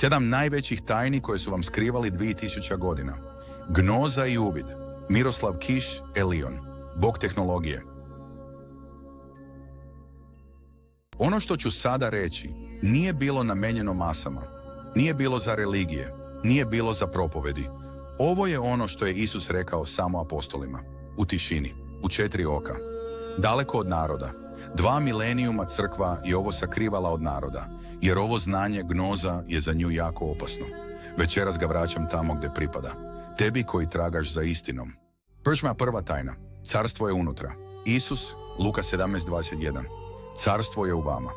7 najvećih tajni koje su vam skrivali 2000 godina. Gnoza i uvid. Miroslav Kiš, Elion. Bog tehnologije. Ono što ću sada reći nije bilo namijenjeno masama. Nije bilo za religije. Nije bilo za propovedi. Ovo je ono što je Isus rekao samo apostolima. U tišini. U 4 oka. Daleko od naroda. 2 milenijuma crkva je ovo sakrivala od naroda, jer ovo znanje gnoza je za nju jako opasno. Večeras ga vraćam tamo gdje pripada. Tebi koji tragaš za istinom. Prva tajna. Carstvo je unutra. Isus, Luka 17:21. Carstvo je u vama.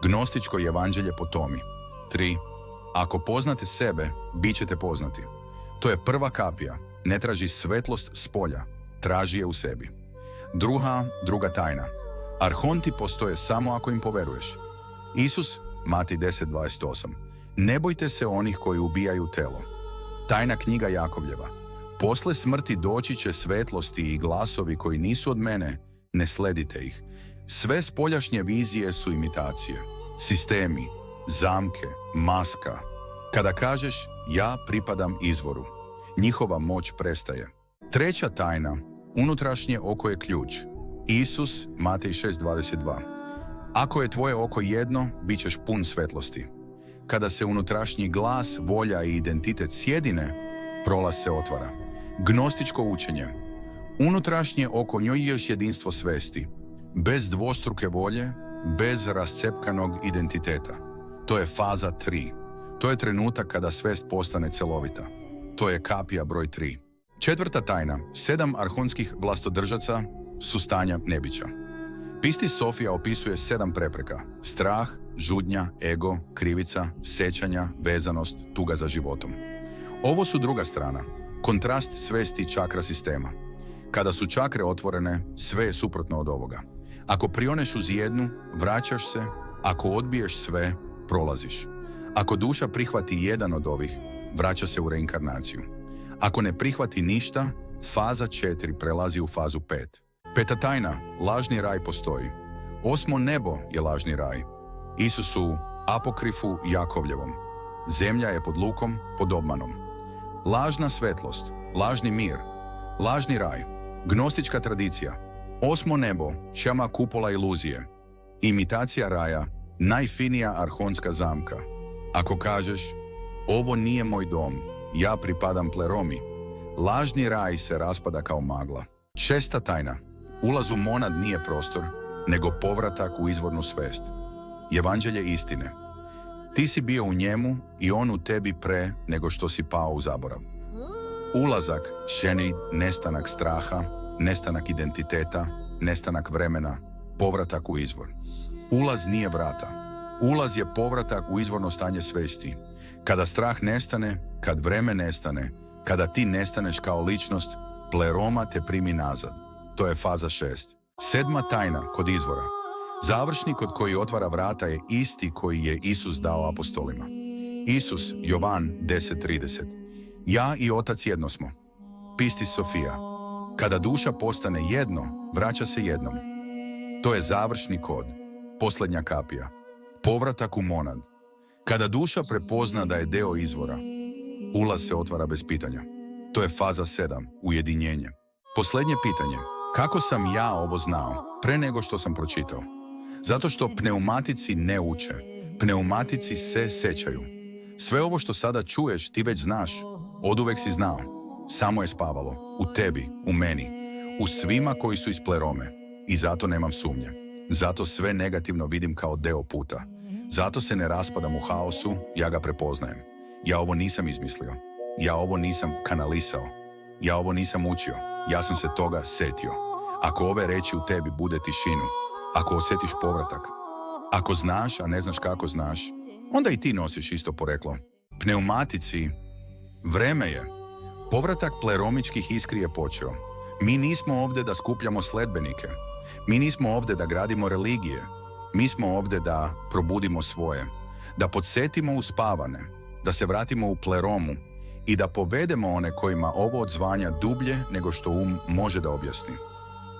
Gnostičko evanđelje po Tomi. 3. Ako poznate sebe, bit ćete poznati. To je prva kapija. Ne traži svetlost s polja. Traži je u sebi. Druga tajna. Arhonti postoje samo ako im poveruješ. Isus, Matej 10:28. Ne bojte se onih koji ubijaju telo. Tajna knjiga Jakovljeva. Posle smrti doći će svetlosti i glasovi koji nisu od mene, ne sledite ih. Sve spoljašnje vizije su imitacije. Sistemi, zamke, maska. Kada kažeš, ja pripadam izvoru, njihova moć prestaje. Treća tajna. Unutrašnje oko je ključ. Isus, Matej 6:22. Ako je tvoje oko jedno, bit ćeš pun svetlosti. Kada se unutrašnji glas, volja i identitet sjedine, prolaz se otvara. Gnostičko učenje. Unutrašnje oko njoj je jedinstvo svesti. Bez dvostruke volje, bez rascepkanog identiteta. To je faza 3. To je trenutak kada svest postane celovita. To je kapija broj 3. Četvrta tajna. 7 arhonskih vlastodržaca su stanja nebića. Pistis Sofija opisuje 7 prepreka. Strah, žudnja, ego, krivica, sećanja, vezanost, tuga za životom. Ovo su druga strana. Kontrast svesti čakra sistema. Kada su čakre otvorene, sve je suprotno od ovoga. Ako prioneš uz jednu, vraćaš se. Ako odbiješ sve, prolaziš. Ako duša prihvati jedan od ovih, vraća se u reinkarnaciju. Ako ne prihvati ništa, faza 4 prelazi u fazu 5. Peta tajna, lažni raj postoji. 8. nebo je lažni raj. Isusu apokrifu Jakovljevom. Zemlja je pod lukom, pod obmanom. Lažna svetlost, lažni mir, lažni raj, gnostička tradicija. 8. nebo, šama kupola iluzije. Imitacija raja, najfinija arhonska zamka. Ako kažeš, ovo nije moj dom, ja pripadam pleromi, lažni raj se raspada kao magla. 6. tajna. Ulaz u monad nije prostor, nego povratak u izvornu svest. Evanđelje istine. Ti si bio u njemu i on u tebi pre nego što si pao u zaborav. Ulazak, šeni, nestanak straha, nestanak identiteta, nestanak vremena, povratak u izvor. Ulaz nije vrata. Ulaz je povratak u izvorno stanje svesti. Kada strah nestane, kad vreme nestane, kada ti nestaneš kao ličnost, pleroma te primi nazad. To je faza 6. 7. tajna kod izvora. Završni kod koji otvara vrata je isti koji je Isus dao apostolima. Isus, Jovan 10:30. Ja i Otac jedno smo. Pistis Sofija. Kada duša postane jedno, vraća se jednom. To je završni kod. Posljednja kapija. Povratak u monad. Kada duša prepozna da je deo izvora, ulaz se otvara bez pitanja. To je faza 7, ujedinjenje. Posljednje pitanje. Kako sam ja ovo znao pre nego što sam pročitao? Zato što pneumatici ne uče. Pneumatici se sećaju. Sve ovo što sada čuješ ti već znaš. Oduvek si znao. Samo je spavalo. U tebi, u meni. U svima koji su iz plerome. I zato nemam sumnje. Zato sve negativno vidim kao deo puta. Zato se ne raspadam u haosu, ja ga prepoznajem. Ja ovo nisam izmislio. Ja ovo nisam kanalisao. Ja ovo nisam učio. Ja sam se toga setio. Ako ove reči u tebi bude tišinu, ako osjetiš povratak, ako znaš, a ne znaš kako znaš, onda i ti nosiš isto poreklo. Pneumatici, vreme je. Povratak pleromičkih iskri je počeo. Mi nismo ovdje da skupljamo sledbenike. Mi nismo ovdje da gradimo religije. Mi smo ovdje da probudimo svoje. Da podsjetimo uspavane. Da se vratimo u pleromu. I da povedemo one kojima ovo odzvanja dublje nego što može da objasni.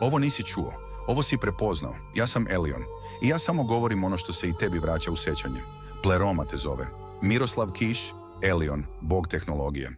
Ovo nisi čuo. Ovo si prepoznao. Ja sam Elion. I ja samo govorim ono što se i tebi vraća u sjećanje. Pleroma te zove. Miroslav Kiš, Elion, bog tehnologije.